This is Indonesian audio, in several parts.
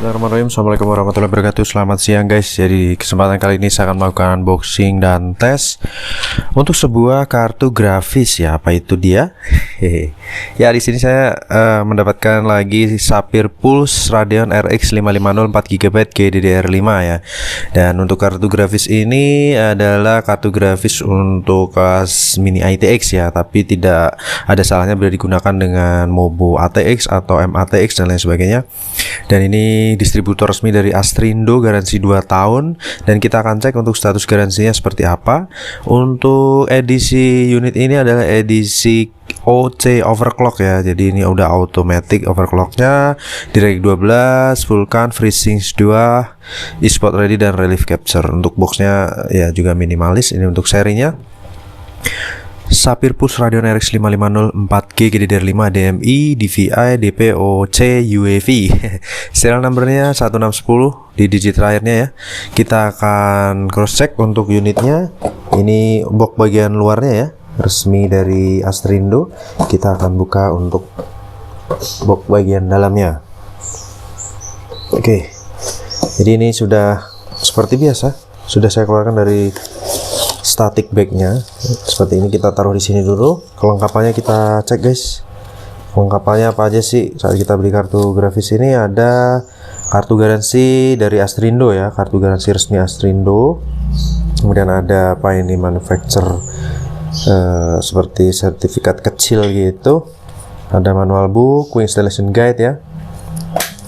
Bismillahirrahmanirrahim. Assalamualaikum warahmatullahi wabarakatuh. Selamat siang guys. Jadi kesempatan kali ini saya akan melakukan unboxing dan tes untuk sebuah kartu grafis ya. Apa itu dia? Ya, di sini saya mendapatkan lagi Sapphire Pulse Radeon RX 550 4GB GDDR5 ya. Dan untuk kartu grafis ini adalah kartu grafis untuk kelas mini ITX ya, tapi tidak ada salahnya bila digunakan dengan Mobo ATX atau MATX dan lain sebagainya. Dan ini distributor resmi dari Astrindo, garansi 2 tahun, dan kita akan cek untuk status garansinya seperti apa. Untuk edisi unit ini adalah edisi OC overclock ya. Jadi ini udah automatic overclocknya, Direct 12, Vulkan, FreeSync 2, eSpot Ready dan Relief Capture. Untuk boxnya ya juga minimalis. Ini untuk serinya Sapphire Pulse Radeon RX 550 4G GDDR5 DMI DVI DPOC UEV. Serial numbernya 1610 di digit terakhirnya ya. Kita akan cross check untuk unitnya. Ini box bagian luarnya ya, resmi dari Astrindo. Kita akan buka untuk box bagian dalamnya. Oke. Jadi ini sudah seperti biasa, sudah saya keluarkan dari static bagnya. Seperti ini, kita taruh di sini dulu. Kelengkapannya kita cek guys. Kelengkapannya apa aja sih saat kita beli kartu grafis ini? Ada kartu garansi dari Astrindo ya, kartu garansi resmi Astrindo. Kemudian ada apa ini, manufacturer seperti sertifikat kecil gitu. Ada manual book, installation guide ya.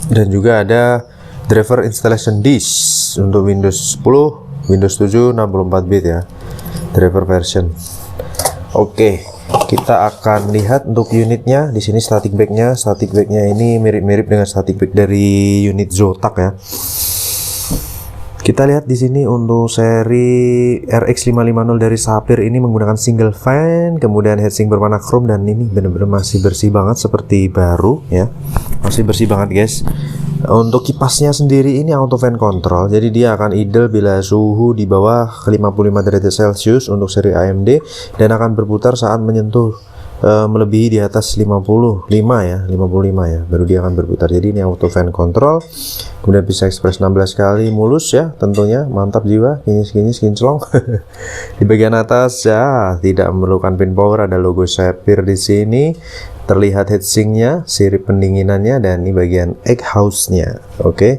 Dan juga ada driver installation disk untuk Windows 10, Windows 7, 64 bit ya, driver version. Oke, kita akan lihat untuk unitnya. Di sini static bagnya. Static bagnya ini mirip-mirip dengan static bag dari unit Zotac ya. Kita lihat di sini untuk seri RX 550 dari Sapphire ini menggunakan single fan, kemudian heatsink berwarna chrome, dan ini benar-benar masih bersih banget seperti baru ya. Masih bersih banget guys. Untuk kipasnya sendiri ini auto fan control, jadi dia akan idle bila suhu di bawah 55 derajat Celcius untuk seri AMD, dan akan berputar saat menyentuh melebihi di atas 55 ya, baru dia akan berputar. Jadi ini auto fan control. Kemudian bisa express 16 kali mulus ya, tentunya mantap jiwa, kinyis kinclong. Di bagian atas ya tidak memerlukan pin power, ada logo Sapphire di sini. Terlihat heatsinknya, sirip pendinginannya, dan ini bagian egg house-nya. Oke,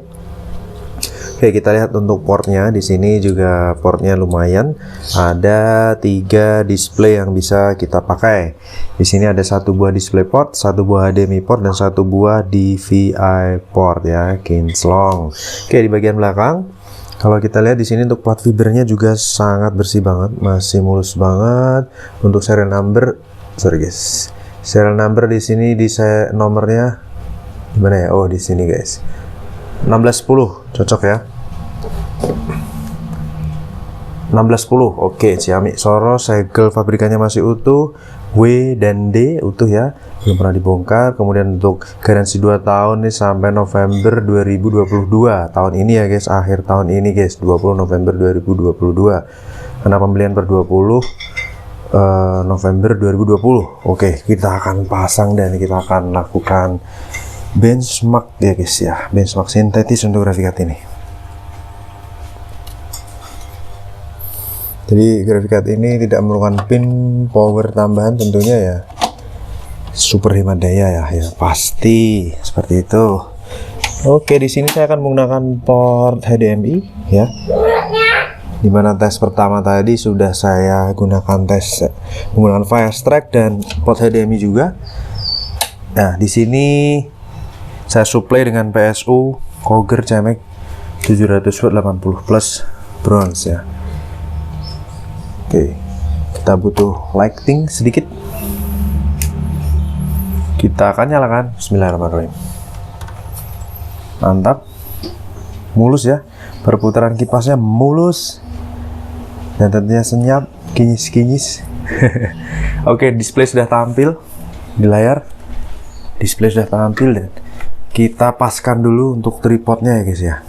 kita lihat untuk portnya. Di sini juga portnya lumayan. Ada 3 display yang bisa kita pakai. Di sini ada 1 buah display port, 1 buah HDMI port, dan 1 buah DVI port ya, kinclong. Oke, di bagian belakang, kalau kita lihat di sini untuk plat fibernya juga sangat bersih banget, masih mulus banget. Untuk serial number, sorry guys. Serial number di sini di nomornya gimana ya? Oh, di sini guys. 1610 cocok ya. 1610. Oke, Ciamik Soro, segel pabrikannya masih utuh, W dan D utuh ya, belum pernah dibongkar. Kemudian untuk garansi 2 tahun nih sampai November 2022 tahun ini ya guys, akhir tahun ini guys, 20 November 2022. Karena pembelian per 20 November 2020. Oke, kita akan pasang dan kita akan lakukan benchmark ya guys ya, benchmark sintetis untuk graphic card ini. Jadi graphic card ini tidak memerlukan pin power tambahan tentunya ya, super hemat daya ya, pasti seperti itu. Oke, di sini saya akan menggunakan port HDMI ya. Dimana tes pertama tadi sudah saya gunakan tes menggunakan Firestrike dan port HDMI juga. Nah, di sini saya supply dengan PSU Coger Cemek 700 watt 80 plus bronze ya. Oke, kita butuh lighting sedikit. Kita akan nyalakan. Bismillahirrahmanirrahim. Mantap, mulus ya, perputaran kipasnya mulus. Dan tentunya senyap, kinyis. Oke, display sudah tampil di layar. Display sudah tampil, dan kita paskan dulu untuk tripodnya ya guys ya.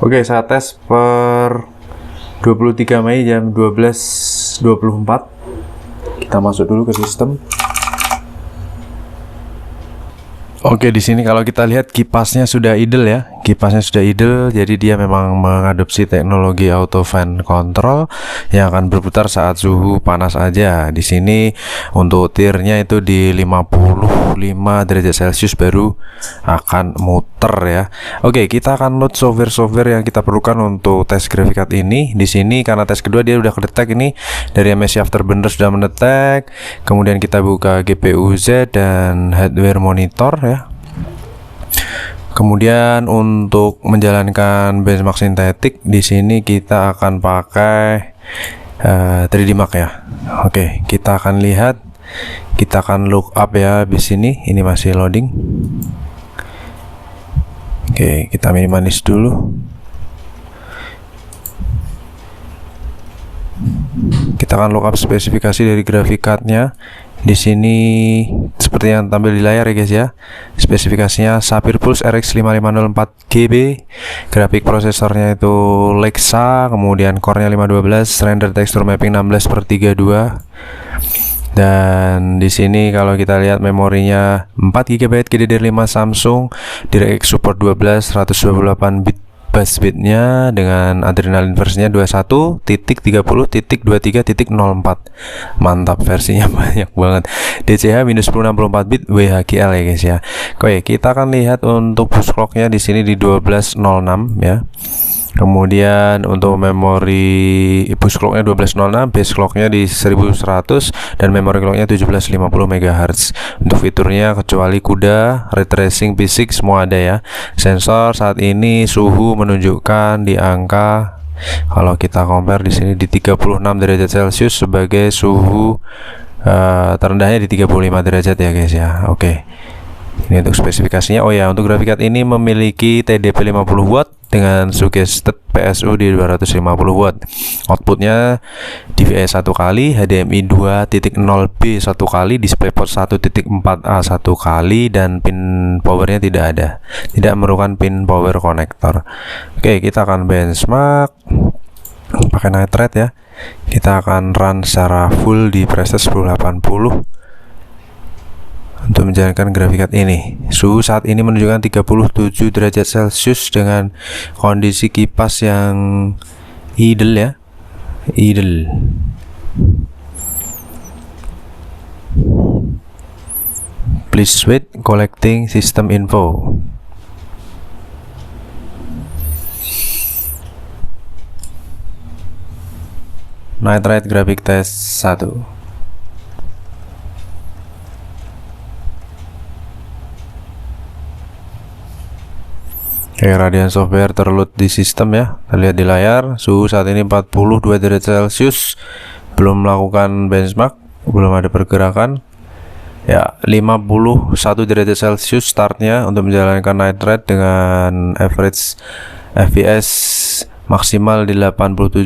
Oke, saya tes per 23 Mei jam 12.24. Kita masuk dulu ke sistem. Oke, di sini kalau kita lihat kipasnya sudah idle ya. Kipasnya sudah idle, jadi dia memang mengadopsi teknologi auto fan control yang akan berputar saat suhu panas aja. Di sini untuk tirnya itu di 55 derajat Celcius baru akan muter ya. Oke, kita akan load software-software yang kita perlukan untuk tes graphic card ini. Di sini karena tes kedua dia udah kedetek ini dari MSI Afterburner sudah mendetek. Kemudian kita buka GPU Z dan hardware monitor ya. Kemudian untuk menjalankan benchmark sintetik di sini kita akan pakai 3D Mark ya. Oke, kita akan lihat, kita akan look up ya di sini. Ini masih loading. Oke, kita minimalis dulu. Kita akan look up spesifikasi dari graphic cardnya. Di sini seperti yang tampil di layar ya guys ya. Spesifikasinya Sapphire Pulse RX 5504 GB. Grafik prosesornya itu Lexa, kemudian core-nya 512, render texture mapping 16/32. Dan di sini kalau kita lihat memorinya 4 GB GDDR5 Samsung, DirectX support 12 128 bit bus bitnya dengan adrenalin versinya 21.30.23.04. Mantap, versinya banyak banget. DCH minus 1064 bit WHGL ya guys ya. Oke, kita akan lihat untuk bus clocknya di sini di 1206 ya. Kemudian untuk memori bus clocknya 1206, base clocknya di 1100, dan memori clocknya 1750 MHz. Untuk fiturnya kecuali CUDA, ray tracing, P6 semua ada ya. Sensor saat ini suhu menunjukkan di angka, kalau kita compare di sini di 36 derajat Celcius sebagai suhu terendahnya di 35 derajat ya guys ya. Oke. Ini untuk spesifikasinya. Oh ya, untuk graphic card ini memiliki TDP 50 watt dengan suggested PSU di 250 watt. Outputnya DVI 1 kali, HDMI 2.0B 1 kali, DisplayPort 1.4A 1 kali, dan pin powernya tidak ada. Tidak memerlukan pin power connector. Oke, kita akan benchmark pakai night rate ya. Kita akan run secara full di preset 1080 untuk menjalankan graphic card ini. Suhu saat ini menunjukkan 37 derajat Celcius dengan kondisi kipas yang idle ya. Idle. Please wait, collecting system info. Night rate graphic test 1. Oke, Radeon software terload di sistem ya. Kita lihat di layar, suhu saat ini 42 derajat Celcius. Belum melakukan benchmark, belum ada pergerakan. Ya, 51 derajat Celcius startnya untuk menjalankan night rate dengan average FPS maksimal di 87,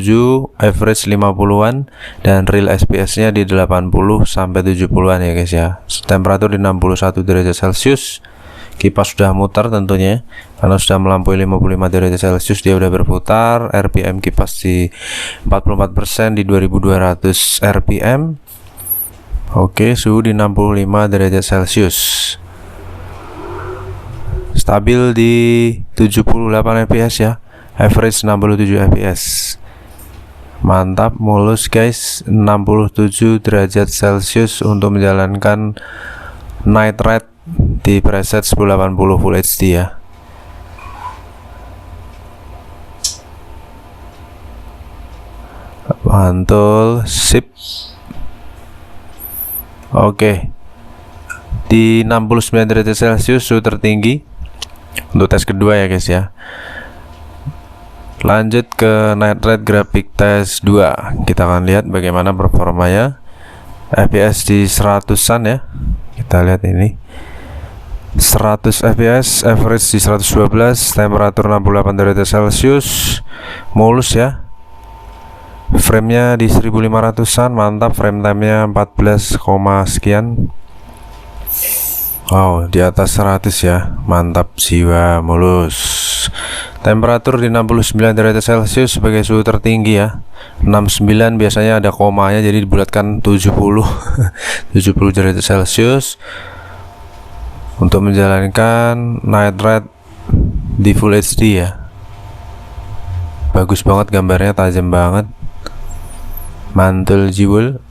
average 50-an, dan real FPS-nya di 80 sampai 70-an ya guys ya. Temperatur di 61 derajat Celcius. Kipas sudah muter tentunya karena sudah melampaui 55 derajat Celcius, dia sudah berputar. RPM kipas di 44% di 2200 RPM. Oke, suhu di 65 derajat Celcius. Stabil di 78 fps ya. Average 67 fps. Mantap, mulus guys. 67 derajat Celcius untuk menjalankan night rate di preset 1080 Full HD ya. Mantul, sip. Oke, di 69 derajat Celcius suhu tertinggi untuk tes kedua ya guys ya. Lanjut ke night rate graphic test 2. Kita akan lihat bagaimana performanya. FPS di 100-an ya. Kita lihat ini 100 fps, average di 112, temperatur 68 derajat Celcius, mulus ya. Frame-nya di 1500-an, mantap. Frame time-nya 14, sekian. Wow, di atas 100 ya, mantap jiwa, mulus. Temperatur di 69 derajat Celcius sebagai suhu tertinggi ya. 69 biasanya ada komanya, jadi dibulatkan 70 70 derajat Celcius untuk menjalankan night ride di Full HD ya. Bagus banget gambarnya, tajam banget, mantul jiwel.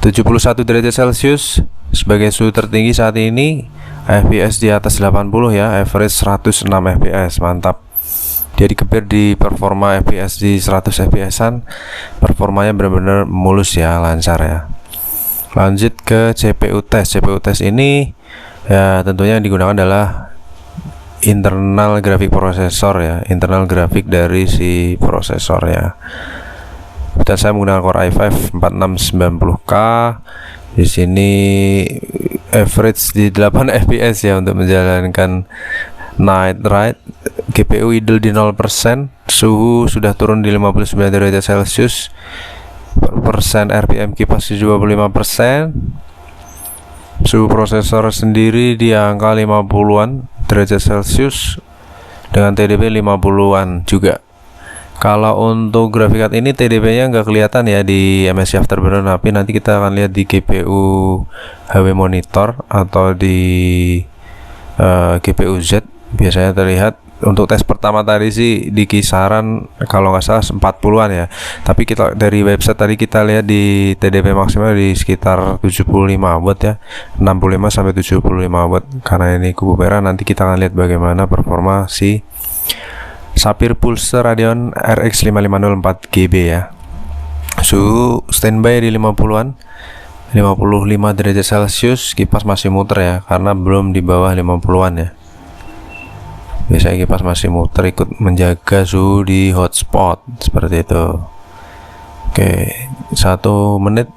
71 derajat Celcius sebagai suhu tertinggi saat ini. FPS di atas 80 ya, average 106 FPS, mantap. Dia dikebir di performa FPS di 100 FPS-an, performanya benar-benar mulus ya, lancar ya. Lanjut ke CPU test. CPU test ini ya tentunya yang digunakan adalah internal grafik prosesor ya, internal grafik dari si prosesor ya. Dan saya menggunakan Core i5 4690K. Di sini average di 8 fps ya untuk menjalankan night ride. GPU idle di 0%, suhu sudah turun di 59 derajat Celcius, persen RPM kipas di 25%. Suhu prosesor sendiri di angka 50-an derajat Celcius dengan TDP 50-an juga. Kalau untuk grafik card ini TDP-nya nggak kelihatan ya di MSI Afterburner, tapi nanti kita akan lihat di GPU HW Monitor atau di GPU Z biasanya terlihat. Untuk tes pertama tadi sih di kisaran kalau nggak salah 40-an ya, tapi kita dari website tadi kita lihat di TDP maksimal di sekitar 75 watt ya, 65 sampai 75 watt. Karena ini kubu merah, nanti kita akan lihat bagaimana performa si Sapphire Pulsar Radeon RX 5500 4GB ya. Suhu standby di 50-an, 55 derajat Celcius. Kipas masih muter ya, karena belum di bawah 50-an ya. Biasanya kipas masih muter ikut menjaga suhu di hotspot seperti itu. Oke, 1 menit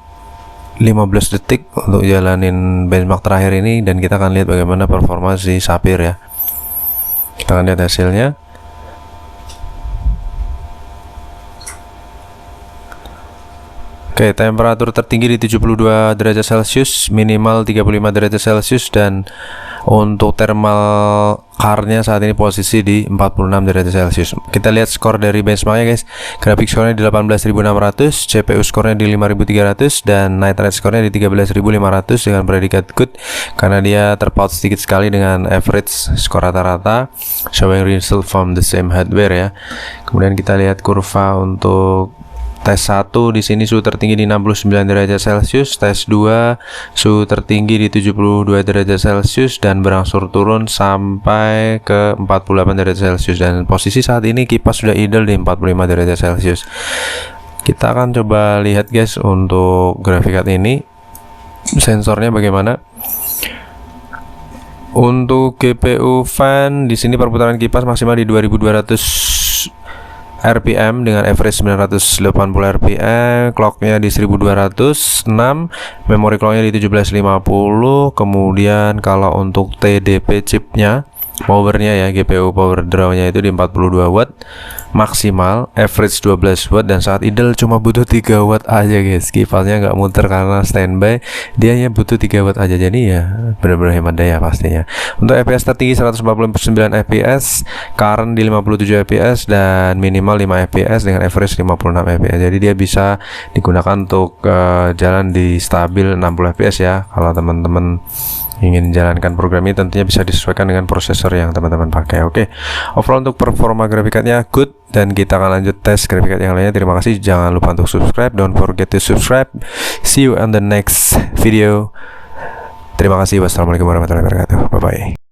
15 detik untuk jalanin benchmark terakhir ini, dan kita akan lihat bagaimana performa si Sapphire ya. Kita akan lihat hasilnya. Oke, temperatur tertinggi di 72 derajat Celcius, minimal 35 derajat Celcius, dan untuk thermal car-nya saat ini posisi di 46 derajat Celcius. Kita lihat skor dari benchmarknya guys. Grafik skornya di 18.600, CPU skornya di 5.300, dan night ride skornya di 13.500 dengan predikat good karena dia terpaut sedikit sekali dengan average skor rata-rata, showing result from the same hardware ya. Kemudian kita lihat kurva untuk tes 1 di sini suhu tertinggi di 69 derajat Celcius, tes 2 suhu tertinggi di 72 derajat Celcius dan berangsur turun sampai ke 48 derajat Celcius, dan posisi saat ini kipas sudah idle di 45 derajat Celcius. Kita akan coba lihat guys untuk grafik card ini sensornya bagaimana. Untuk GPU fan di sini perputaran kipas maksimal di 2200 RPM dengan average 980 RPM, clocknya di 1206, memori clocknya di 1750. Kemudian kalau untuk TDP chipnya, powernya ya, GPU power draw-nya itu di 42 watt maksimal, average 12 watt, dan saat idle cuma butuh 3 watt aja guys. Kipasnya nggak muter karena standby, dia hanya butuh 3 watt aja, jadi ya benar-benar hemat daya pastinya. Untuk FPS tertinggi 149 FPS, current di 57 FPS, dan minimal 5 FPS dengan average 56 FPS. Jadi dia bisa digunakan untuk jalan di stabil 60 FPS ya. Kalau teman-teman ingin menjalankan program ini tentunya bisa disesuaikan dengan prosesor yang teman-teman pakai. Oke, overall untuk performa grafik cardnya good, dan kita akan lanjut tes grafik card yang lainnya. Terima kasih, jangan lupa untuk subscribe, don't forget to subscribe. See you on the next video. Terima kasih, wassalamualaikum warahmatullahi wabarakatuh. Bye bye.